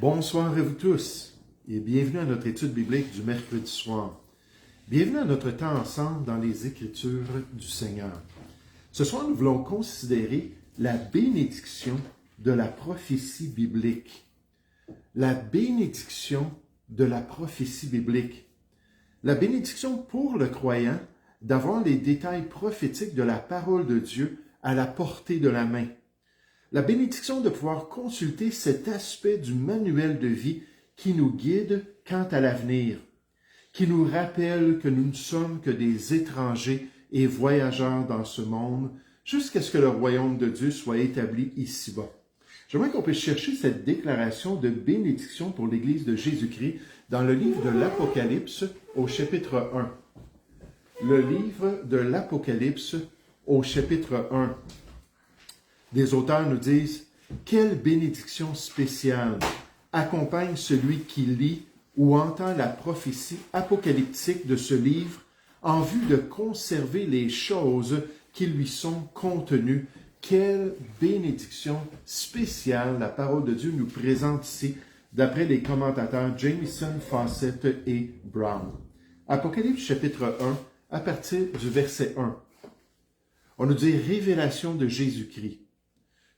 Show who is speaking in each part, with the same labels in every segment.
Speaker 1: Bonsoir à vous tous et bienvenue à notre étude biblique du mercredi soir. Bienvenue à notre temps ensemble dans les Écritures du Seigneur. Ce soir, nous voulons considérer la bénédiction de la prophétie biblique. La bénédiction de la prophétie biblique. La bénédiction pour le croyant d'avoir les détails prophétiques de la parole de Dieu à la portée de la main. La bénédiction de pouvoir consulter cet aspect du manuel de vie qui nous guide quant à l'avenir, qui nous rappelle que nous ne sommes que des étrangers et voyageurs dans ce monde, jusqu'à ce que le royaume de Dieu soit établi ici-bas. J'aimerais qu'on puisse chercher cette déclaration de bénédiction pour l'Église de Jésus-Christ dans le livre de l'Apocalypse au chapitre 1. Le livre de l'Apocalypse au chapitre 1. Des auteurs nous disent « Quelle bénédiction spéciale accompagne celui qui lit ou entend la prophétie apocalyptique de ce livre en vue de conserver les choses qui lui sont contenues. Quelle bénédiction spéciale la parole de Dieu nous présente ici, d'après les commentateurs Jamieson, Fawcett et Brown. » Apocalypse chapitre 1, à partir du verset 1. On nous dit « Révélation de Jésus-Christ »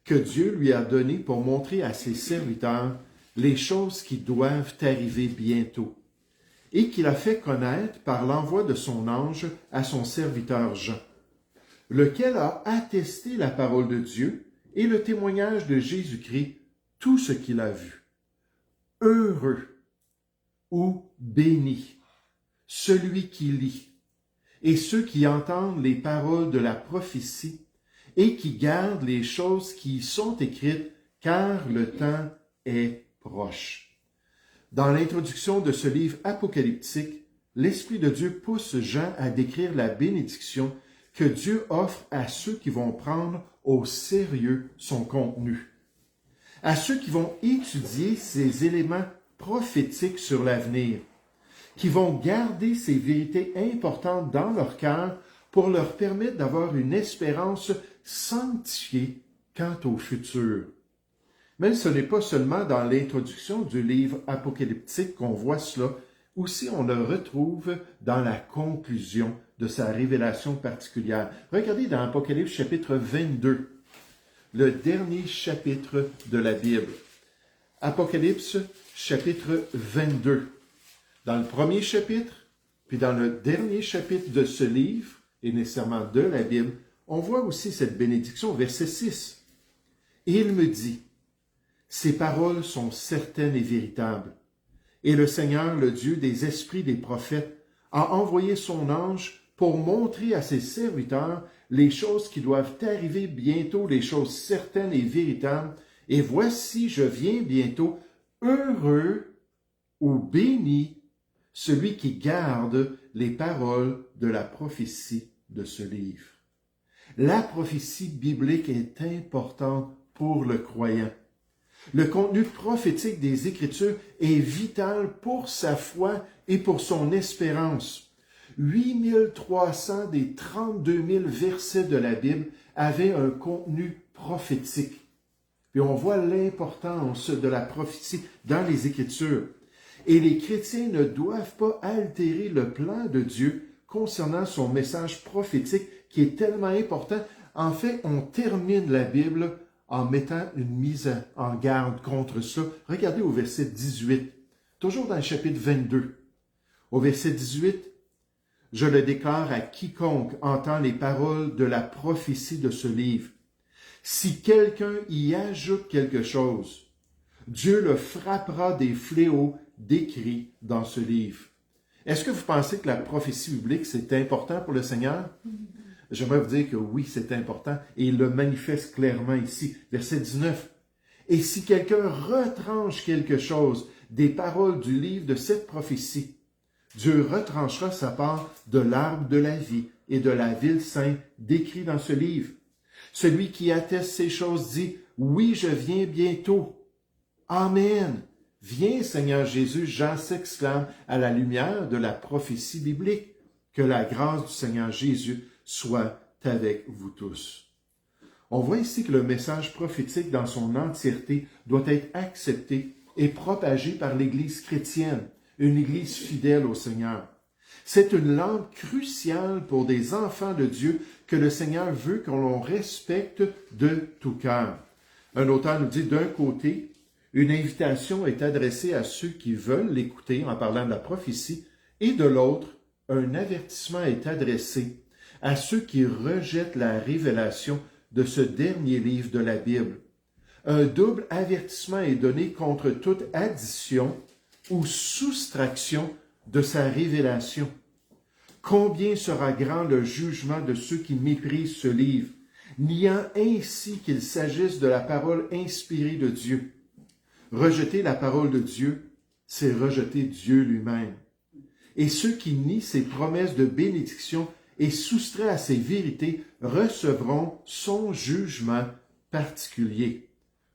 Speaker 1: que Dieu lui a donné pour montrer à ses serviteurs les choses qui doivent arriver bientôt, et qu'il a fait connaître par l'envoi de son ange à son serviteur Jean, lequel a attesté la parole de Dieu et le témoignage de Jésus-Christ, tout ce qu'il a vu. Heureux ou béni, celui qui lit, et ceux qui entendent les paroles de la prophétie, et qui gardent les choses qui y sont écrites, car le temps est proche. Dans l'introduction de ce livre apocalyptique, l'Esprit de Dieu pousse Jean à décrire la bénédiction que Dieu offre à ceux qui vont prendre au sérieux son contenu, à ceux qui vont étudier ces éléments prophétiques sur l'avenir, qui vont garder ces vérités importantes dans leur cœur pour leur permettre d'avoir une espérance sanctifiée quant au futur. Mais ce n'est pas seulement dans l'introduction du livre apocalyptique qu'on voit cela, aussi on le retrouve dans la conclusion de sa révélation particulière. Regardez dans Apocalypse chapitre 22, le dernier chapitre de la Bible. Apocalypse chapitre 22. Dans le premier chapitre, puis dans le dernier chapitre de ce livre, et nécessairement de la Bible, on voit aussi cette bénédiction, verset 6. « Et il me dit, ces paroles sont certaines et véritables. Et le Seigneur, le Dieu des esprits des prophètes, a envoyé son ange pour montrer à ses serviteurs les choses qui doivent arriver bientôt, les choses certaines et véritables. Et voici, je viens bientôt, heureux ou béni, celui qui garde les paroles de la prophétie de ce livre. » La prophétie biblique est importante pour le croyant. Le contenu prophétique des Écritures est vital pour sa foi et pour son espérance. 8300 des 32 000 versets de la Bible avaient un contenu prophétique. Puis on voit l'importance de la prophétie dans les Écritures. Et les chrétiens ne doivent pas altérer le plan de Dieu concernant son message prophétique qui est tellement important. En fait, on termine la Bible en mettant une mise en garde contre ça. Regardez au verset 18, toujours dans le chapitre 22. Au verset 18, « Je le déclare à quiconque entend les paroles de la prophétie de ce livre. Si quelqu'un y ajoute quelque chose, Dieu le frappera des fléaux décrits dans ce livre. » Est-ce que vous pensez que la prophétie biblique, c'est important pour le Seigneur? J'aimerais vous dire que oui, c'est important, et il le manifeste clairement ici. Verset 19. « Et si quelqu'un retranche quelque chose des paroles du livre de cette prophétie, Dieu retranchera sa part de l'arbre de la vie et de la ville sainte décrit dans ce livre. Celui qui atteste ces choses dit, « Oui, je viens bientôt. » Amen. Viens, Seigneur Jésus, Jean s'exclame à la lumière de la prophétie biblique. Que la grâce du Seigneur Jésus soit avec vous tous. On voit ici que le message prophétique dans son entièreté doit être accepté et propagée par l'Église chrétienne, une Église fidèle au Seigneur. C'est une lampe cruciale pour des enfants de Dieu que le Seigneur veut que l'on respecte de tout cœur. Un auteur nous dit, d'un côté, une invitation est adressée à ceux qui veulent l'écouter en parlant de la prophétie, et de l'autre, un avertissement est adressé à ceux qui rejettent la révélation de ce dernier livre de la Bible. Un double avertissement est donné contre toute addition ou soustraction de sa révélation. Combien sera grand le jugement de ceux qui méprisent ce livre, niant ainsi qu'il s'agisse de la parole inspirée de Dieu. Rejeter la parole de Dieu, c'est rejeter Dieu lui-même. Et ceux qui nient ses promesses de bénédiction et soustraient à ses vérités recevront son jugement particulier,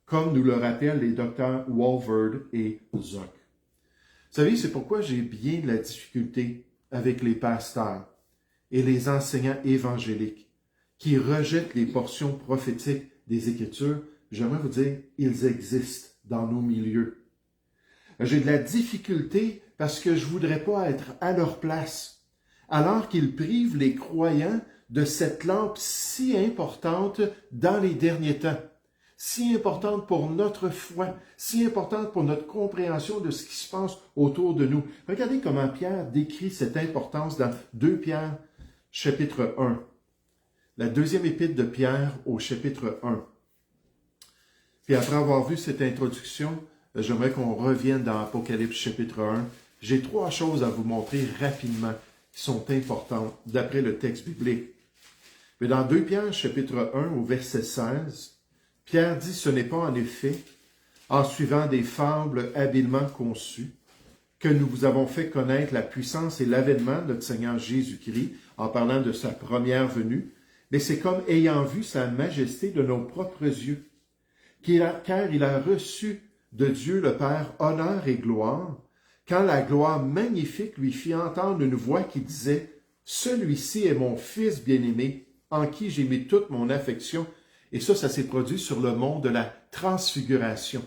Speaker 1: comme nous le rappellent les docteurs Walvoord et Zuck. Vous savez, c'est pourquoi j'ai bien de la difficulté avec les pasteurs et les enseignants évangéliques qui rejettent les portions prophétiques des Écritures. J'aimerais vous dire, ils existent dans nos milieux. J'ai de la difficulté parce que je ne voudrais pas être à leur place, alors qu'ils privent les croyants de cette lampe si importante dans les derniers temps, si importante pour notre foi, si importante pour notre compréhension de ce qui se passe autour de nous. Regardez comment Pierre décrit cette importance dans 2 Pierre, chapitre 1. La deuxième épître de Pierre au chapitre 1. Puis après avoir vu cette introduction, j'aimerais qu'on revienne dans Apocalypse chapitre 1. J'ai 3 choses à vous montrer rapidement qui sont importantes d'après le texte biblique. Mais dans 2 Pierre chapitre 1 au verset 16, Pierre dit « Ce n'est pas en effet, en suivant des fables habilement conçues, que nous vous avons fait connaître la puissance et l'avènement de notre Seigneur Jésus-Christ en parlant de sa première venue, mais c'est comme ayant vu sa majesté de nos propres yeux, car il a reçu de Dieu le Père honneur et gloire, quand la gloire magnifique lui fit entendre une voix qui disait « Celui-ci est mon Fils bien-aimé, en qui j'ai mis toute mon affection. » Et ça s'est produit sur le mont de la transfiguration.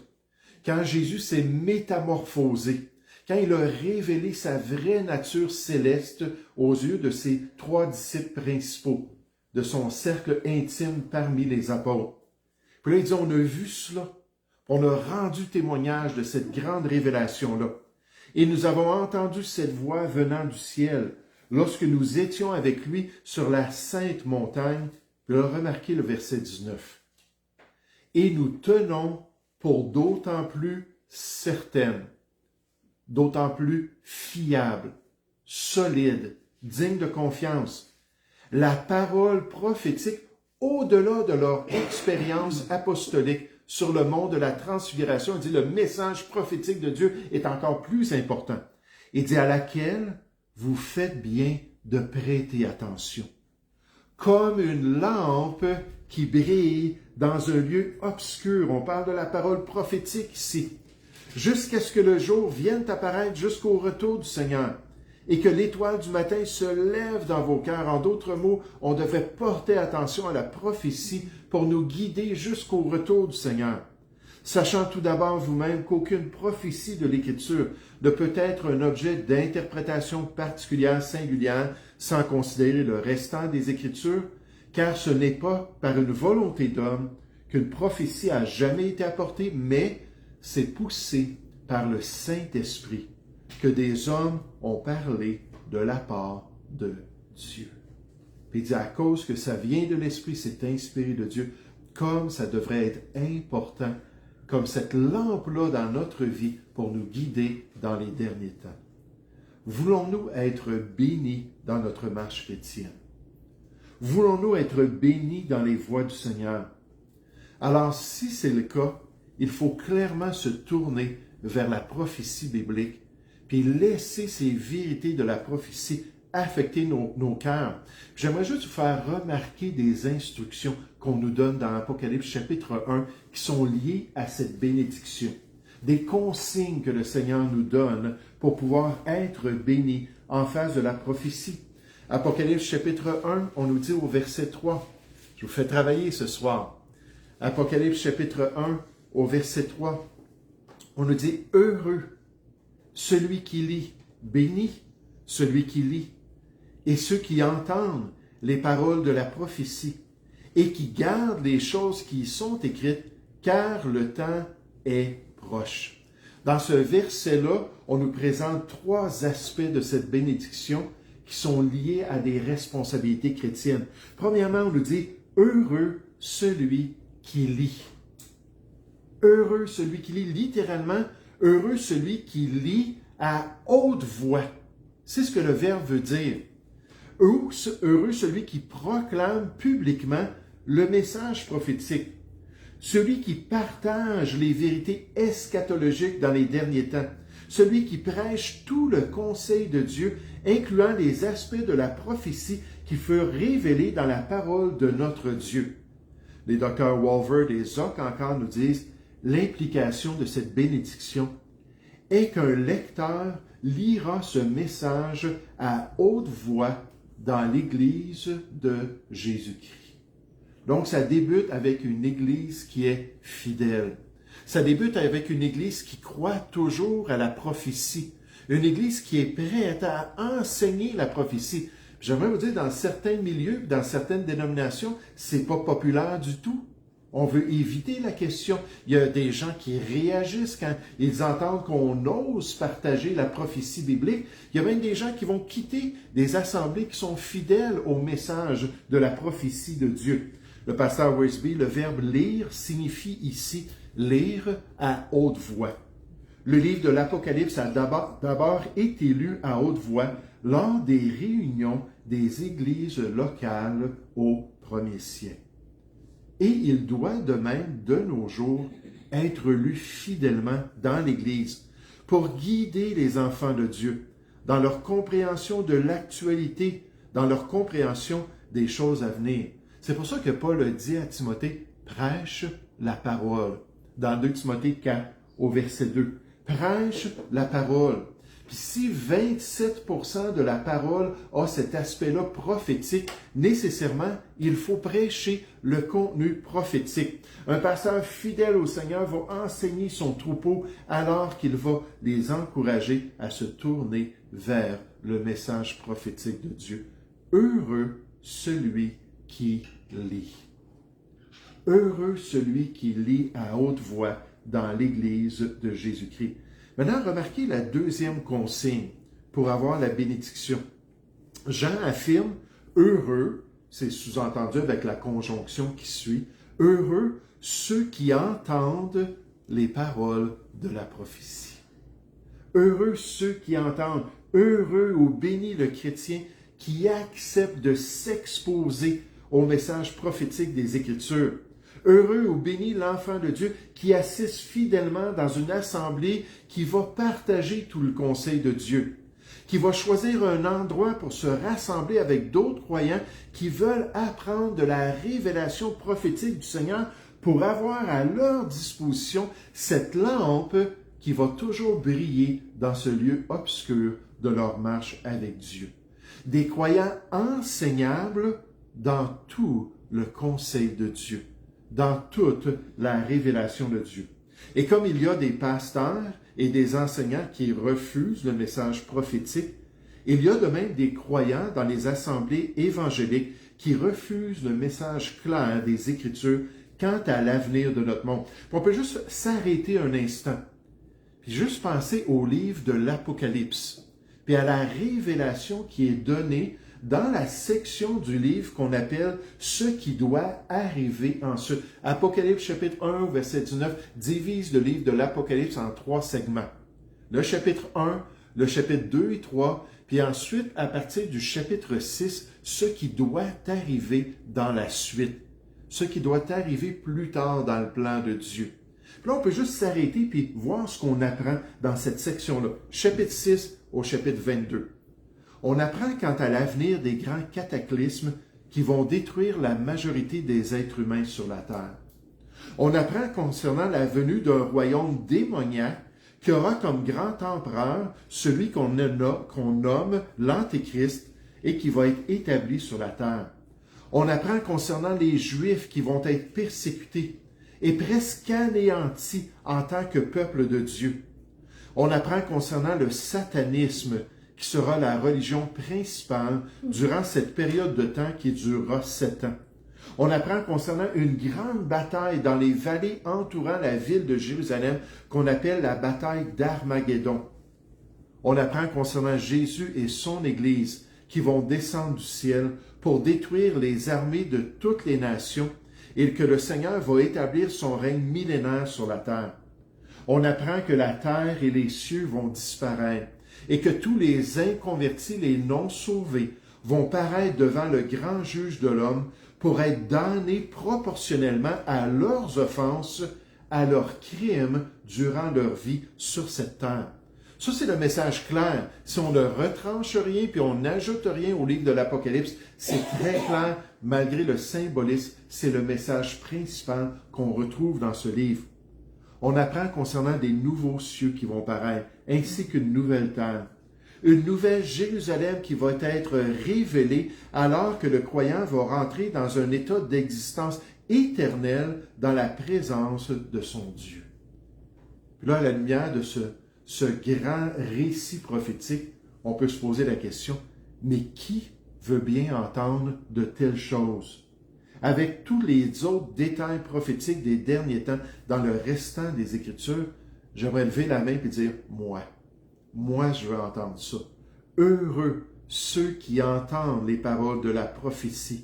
Speaker 1: Quand Jésus s'est métamorphosé, quand il a révélé sa vraie nature céleste aux yeux de ses 3 disciples principaux, de son cercle intime parmi les apôtres. Puis là, il dit, on a vu cela, on a rendu témoignage de cette grande révélation-là. Et nous avons entendu cette voix venant du ciel, lorsque nous étions avec lui sur la sainte montagne. Puis là, remarquez le verset 19. Et nous tenons pour d'autant plus certaines, d'autant plus fiables, solides, dignes de confiance, la parole prophétique au-delà de leur expérience apostolique sur le mont de la transfiguration. Il dit le message prophétique de Dieu est encore plus important. Il dit à laquelle vous faites bien de prêter attention. Comme une lampe qui brille dans un lieu obscur. On parle de la parole prophétique ici. Jusqu'à ce que le jour vienne apparaître jusqu'au retour du Seigneur et que l'étoile du matin se lève dans vos cœurs. En d'autres mots, on devrait porter attention à la prophétie pour nous guider jusqu'au retour du Seigneur. Sachant tout d'abord vous-même qu'aucune prophétie de l'Écriture ne peut être un objet d'interprétation particulière, singulière, sans considérer le restant des Écritures, car ce n'est pas par une volonté d'homme qu'une prophétie a jamais été apportée, mais c'est poussé par le Saint-Esprit que des hommes ont parlé de la part de Dieu. Puis il dit, à cause que ça vient de l'Esprit, c'est inspiré de Dieu, comme ça devrait être important, comme cette lampe-là dans notre vie pour nous guider dans les derniers temps. Voulons-nous être bénis dans notre marche chrétienne? Voulons-nous être bénis dans les voies du Seigneur? Alors, si c'est le cas, il faut clairement se tourner vers la prophétie biblique, puis laisser ces vérités de la prophétie affecter nos cœurs. J'aimerais juste vous faire remarquer des instructions qu'on nous donne dans Apocalypse chapitre 1 qui sont liées à cette bénédiction. Des consignes que le Seigneur nous donne pour pouvoir être bénis en face de la prophétie. Apocalypse chapitre 1, on nous dit au verset 3. Je vous fais travailler ce soir. Apocalypse chapitre 1 au verset 3. On nous dit « Heureux celui qui lit, béni celui qui lit, et ceux qui entendent les paroles de la prophétie, et qui gardent les choses qui y sont écrites, car le temps est proche. » Dans ce verset-là, on nous présente 3 aspects de cette bénédiction qui sont liés à des responsabilités chrétiennes. Premièrement, on nous dit « Heureux celui qui lit ». Heureux celui qui lit, littéralement, heureux celui qui lit à haute voix. C'est ce que le verbe veut dire. Heureux celui qui proclame publiquement le message prophétique. Celui qui partage les vérités eschatologiques dans les derniers temps. Celui qui prêche tout le conseil de Dieu, incluant les aspects de la prophétie qui furent révélés dans la parole de notre Dieu. Les docteurs Walvoord et Zock encore nous disent l'implication de cette bénédiction est qu'un lecteur lira ce message à haute voix dans l'Église de Jésus-Christ. Donc, ça débute avec une Église qui est fidèle. Ça débute avec une Église qui croit toujours à la prophétie. Une Église qui est prête à enseigner la prophétie. J'aimerais vous dire, dans certains milieux, dans certaines dénominations, c'est pas populaire du tout. On veut éviter la question. Il y a des gens qui réagissent quand ils entendent qu'on ose partager la prophétie biblique. Il y a même des gens qui vont quitter des assemblées qui sont fidèles au message de la prophétie de Dieu. Le pasteur Weisby, le verbe lire signifie ici lire à haute voix. Le livre de l'Apocalypse a d'abord été lu à haute voix lors des réunions des églises locales au 1er siècle. Et il doit de même, de nos jours, être lu fidèlement dans l'Église pour guider les enfants de Dieu dans leur compréhension de l'actualité, dans leur compréhension des choses à venir. C'est pour ça que Paul dit à Timothée, prêche la parole. Dans 2 Timothée 4, au verset 2. Prêche la parole. Puis si 27% de la parole a cet aspect-là prophétique, nécessairement, il faut prêcher le contenu prophétique. Un pasteur fidèle au Seigneur va enseigner son troupeau alors qu'il va les encourager à se tourner vers le message prophétique de Dieu. Heureux celui qui lit. Heureux celui qui lit à haute voix dans l'Église de Jésus-Christ. Maintenant, remarquez la deuxième consigne pour avoir la bénédiction. Jean affirme « Heureux », c'est sous-entendu avec la conjonction qui suit, « Heureux ceux qui entendent les paroles de la prophétie. » Heureux ceux qui entendent, heureux ou béni le chrétien qui accepte de s'exposer au message prophétique des Écritures. Heureux ou béni l'enfant de Dieu qui assiste fidèlement dans une assemblée qui va partager tout le conseil de Dieu, qui va choisir un endroit pour se rassembler avec d'autres croyants qui veulent apprendre de la révélation prophétique du Seigneur pour avoir à leur disposition cette lampe qui va toujours briller dans ce lieu obscur de leur marche avec Dieu. Des croyants enseignables dans tout le conseil de Dieu, dans toute la révélation de Dieu. Et comme il y a des pasteurs et des enseignants qui refusent le message prophétique, il y a de même des croyants dans les assemblées évangéliques qui refusent le message clair des Écritures quant à l'avenir de notre monde. On peut juste s'arrêter un instant, puis juste penser au livre de l'Apocalypse, puis à la révélation qui est donnée dans la section du livre qu'on appelle « Ce qui doit arriver ensuite ». Apocalypse chapitre 1, verset 19, divise le livre de l'Apocalypse en 3 segments. Le chapitre 1, le chapitre 2 et 3, puis ensuite, à partir du chapitre 6, ce qui doit arriver dans la suite. Ce qui doit arriver plus tard dans le plan de Dieu. Puis là, on peut juste s'arrêter puis voir ce qu'on apprend dans cette section-là. Chapitre 6 au chapitre 22. On apprend quant à l'avenir des grands cataclysmes qui vont détruire la majorité des êtres humains sur la terre. On apprend concernant la venue d'un royaume démoniaque qui aura comme grand empereur celui qu'on nomme l'Antéchrist et qui va être établi sur la terre. On apprend concernant les Juifs qui vont être persécutés est presque anéanti en tant que peuple de Dieu. On apprend concernant le satanisme, qui sera la religion principale durant cette période de temps qui durera 7 ans. On apprend concernant une grande bataille dans les vallées entourant la ville de Jérusalem qu'on appelle la bataille d'Armageddon. On apprend concernant Jésus et son Église qui vont descendre du ciel pour détruire les armées de toutes les nations et que le Seigneur va établir son règne millénaire sur la terre. On apprend que la terre et les cieux vont disparaître et que tous les inconvertis, les non-sauvés, vont paraître devant le grand juge de l'homme pour être damnés proportionnellement à leurs offenses, à leurs crimes durant leur vie sur cette terre. Ça, c'est le message clair. Si on ne retranche rien puis on n'ajoute rien au livre de l'Apocalypse, c'est très clair, malgré le symbolisme, c'est le message principal qu'on retrouve dans ce livre. On apprend concernant des nouveaux cieux qui vont paraître, ainsi qu'une nouvelle terre. Une nouvelle Jérusalem qui va être révélée alors que le croyant va rentrer dans un état d'existence éternelle dans la présence de son Dieu. Puis là, à la lumière de ce grand récit prophétique, on peut se poser la question, mais qui veut bien entendre de telles choses? Avec tous les autres détails prophétiques des derniers temps dans le restant des Écritures, j'aimerais lever la main et dire, moi je veux entendre ça. Heureux ceux qui entendent les paroles de la prophétie,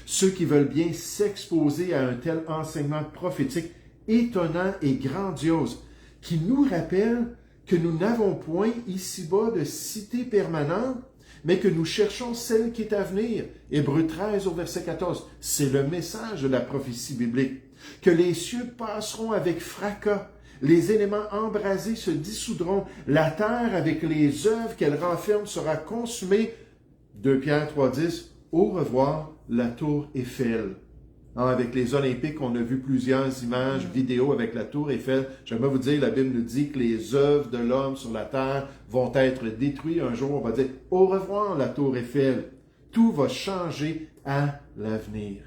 Speaker 1: ceux qui veulent bien s'exposer à un tel enseignement prophétique étonnant et grandiose, qui nous rappelle que nous n'avons point ici-bas de cité permanente, mais que nous cherchons celle qui est à venir. Hébreux 13 au verset 14, c'est le message de la prophétie biblique. Que les cieux passeront avec fracas, les éléments embrasés se dissoudront, la terre avec les œuvres qu'elle renferme sera consumée. 2 Pierre 3,10, au revoir la tour Eiffel. Avec les Olympiques, on a vu plusieurs images, vidéos avec la tour Eiffel. J'aimerais vous dire, la Bible nous dit que les œuvres de l'homme sur la terre vont être détruites. Un jour, on va dire, au revoir la tour Eiffel. Tout va changer à l'avenir.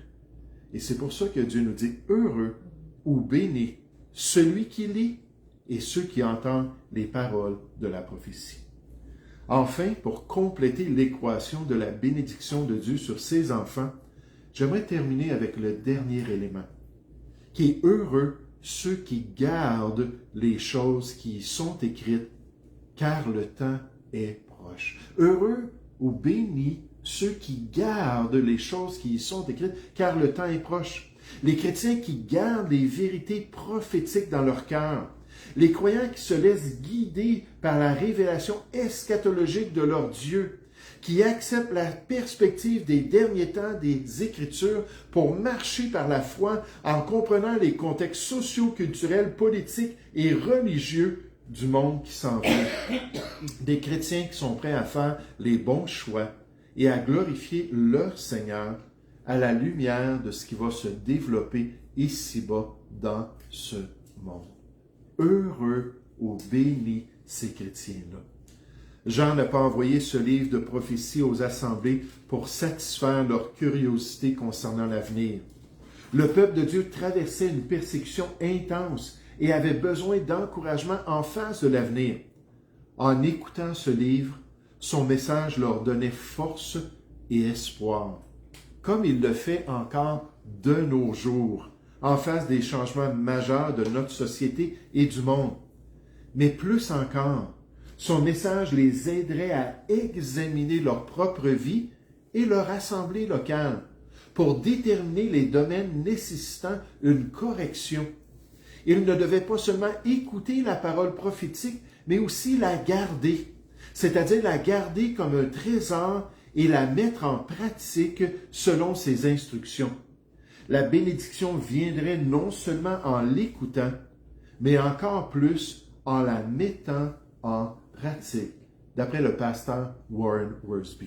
Speaker 1: Et c'est pour ça que Dieu nous dit, heureux ou béni, celui qui lit et ceux qui entendent les paroles de la prophétie. Enfin, pour compléter l'équation de la bénédiction de Dieu sur ses enfants, j'aimerais terminer avec le dernier élément, qui est heureux ceux qui gardent les choses qui y sont écrites, car le temps est proche. Heureux ou bénis ceux qui gardent les choses qui y sont écrites, car le temps est proche. Les chrétiens qui gardent les vérités prophétiques dans leur cœur, les croyants qui se laissent guider par la révélation eschatologique de leur Dieu, qui acceptent la perspective des derniers temps des Écritures pour marcher par la foi en comprenant les contextes socio-culturels, politiques et religieux du monde qui s'en vient. Des chrétiens qui sont prêts à faire les bons choix et à glorifier leur Seigneur à la lumière de ce qui va se développer ici-bas dans ce monde. Heureux ou bénis ces chrétiens-là. Jean n'a pas envoyé ce livre de prophétie aux assemblées pour satisfaire leur curiosité concernant l'avenir. Le peuple de Dieu traversait une persécution intense et avait besoin d'encouragement en face de l'avenir. En écoutant ce livre, son message leur donnait force et espoir, comme il le fait encore de nos jours, en face des changements majeurs de notre société et du monde. Mais plus encore, son message les aiderait à examiner leur propre vie et leur assemblée locale pour déterminer les domaines nécessitant une correction. Ils ne devaient pas seulement écouter la parole prophétique, mais aussi la garder, c'est-à-dire la garder comme un trésor et la mettre en pratique selon ses instructions. La bénédiction viendrait non seulement en l'écoutant, mais encore plus en la mettant en pratique, d'après le pasteur Warren Wiersbe,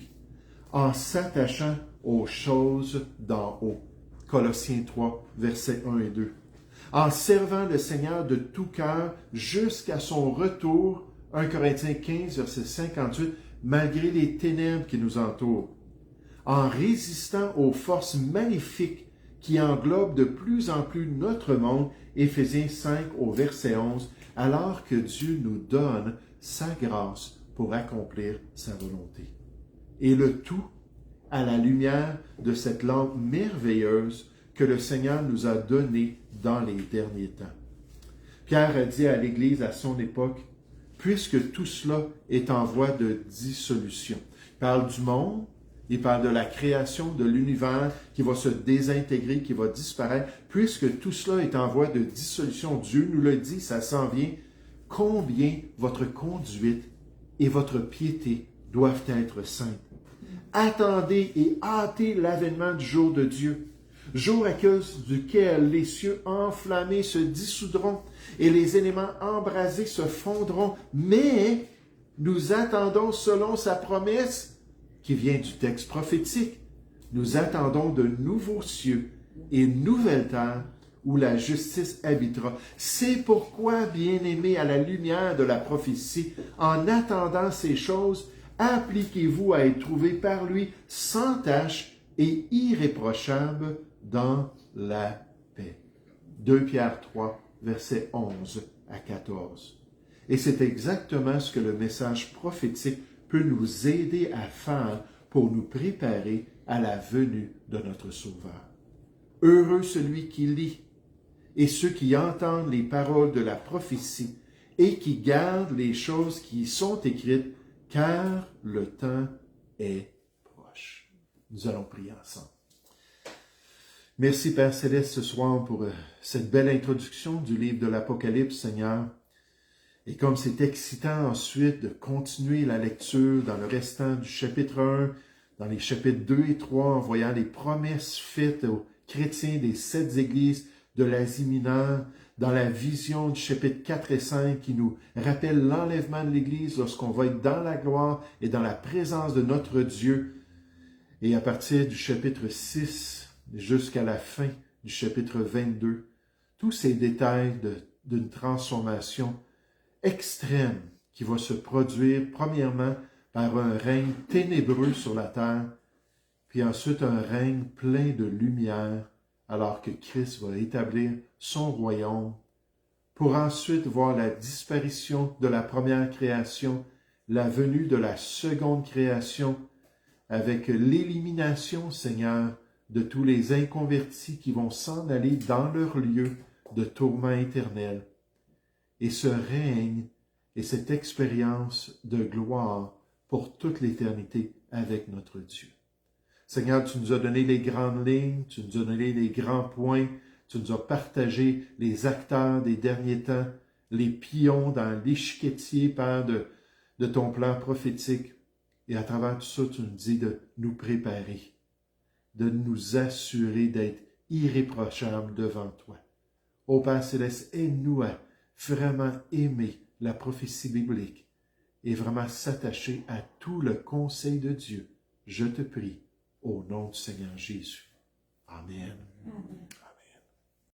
Speaker 1: en s'attachant aux choses d'en haut. Colossiens 3, versets 1 et 2. En servant le Seigneur de tout cœur jusqu'à son retour, 1 Corinthiens 15, verset 58, malgré les ténèbres qui nous entourent. En résistant aux forces maléfiques qui englobe de plus en plus notre monde, Éphésiens 5 au verset 11, alors que Dieu nous donne sa grâce pour accomplir sa volonté. Et le tout à la lumière de cette lampe merveilleuse que le Seigneur nous a donnée dans les derniers temps. Pierre a dit à l'Église à son époque, puisque tout cela est en voie de dissolution. Il parle du monde, il parle de la création de l'univers qui va se désintégrer, qui va disparaître. Puisque tout cela est en voie de dissolution, Dieu nous le dit, ça s'en vient, combien votre conduite et votre piété doivent être saintes. Attendez et hâtez l'avènement du jour de Dieu, jour à cause duquel les cieux enflammés se dissoudront et les éléments embrasés se fondront, mais nous attendons selon sa promesse qui vient du texte prophétique. Nous attendons de nouveaux cieux et une nouvelle terre où la justice habitera. C'est pourquoi, bien-aimés, à la lumière de la prophétie, en attendant ces choses, appliquez-vous à être trouvés par lui sans tache et irréprochables dans la paix. 2 Pierre 3, versets 11 à 14. Et c'est exactement ce que le message prophétique peut nous aider à faire pour nous préparer à la venue de notre Sauveur. Heureux celui qui lit et ceux qui entendent les paroles de la prophétie et qui gardent les choses qui y sont écrites, car le temps est proche. Nous allons prier ensemble. Merci Père Céleste ce soir pour cette belle introduction du livre de l'Apocalypse, Seigneur. Et comme c'est excitant ensuite de continuer la lecture dans le restant du chapitre 1, dans les chapitres 2 et 3, en voyant les promesses faites aux chrétiens des 7 églises de l'Asie mineure, dans la vision du chapitre 4 et 5 qui nous rappelle l'enlèvement de l'Église lorsqu'on va être dans la gloire et dans la présence de notre Dieu. Et à partir du chapitre 6 jusqu'à la fin du chapitre 22, tous ces détails d'une transformation extrême qui va se produire premièrement par un règne ténébreux sur la terre, puis ensuite un règne plein de lumière, alors que Christ va établir son royaume, pour ensuite voir la disparition de la première création, la venue de la seconde création, avec l'élimination, Seigneur, de tous les inconvertis qui vont s'en aller dans leur lieu de tourment éternel. Et ce règne et cette expérience de gloire pour toute l'éternité avec notre Dieu. Seigneur, tu nous as donné les grandes lignes, tu nous as donné les grands points, tu nous as partagé les acteurs des derniers temps, les pions dans l'échiquier, Père, de ton plan prophétique. Et à travers tout ça, tu nous dis de nous préparer, de nous assurer d'être irréprochables devant toi. Ô Père Céleste, aide-nous à vraiment aimer la prophétie biblique et vraiment s'attacher à tout le conseil de Dieu. Je te prie, au nom du Seigneur Jésus. Amen.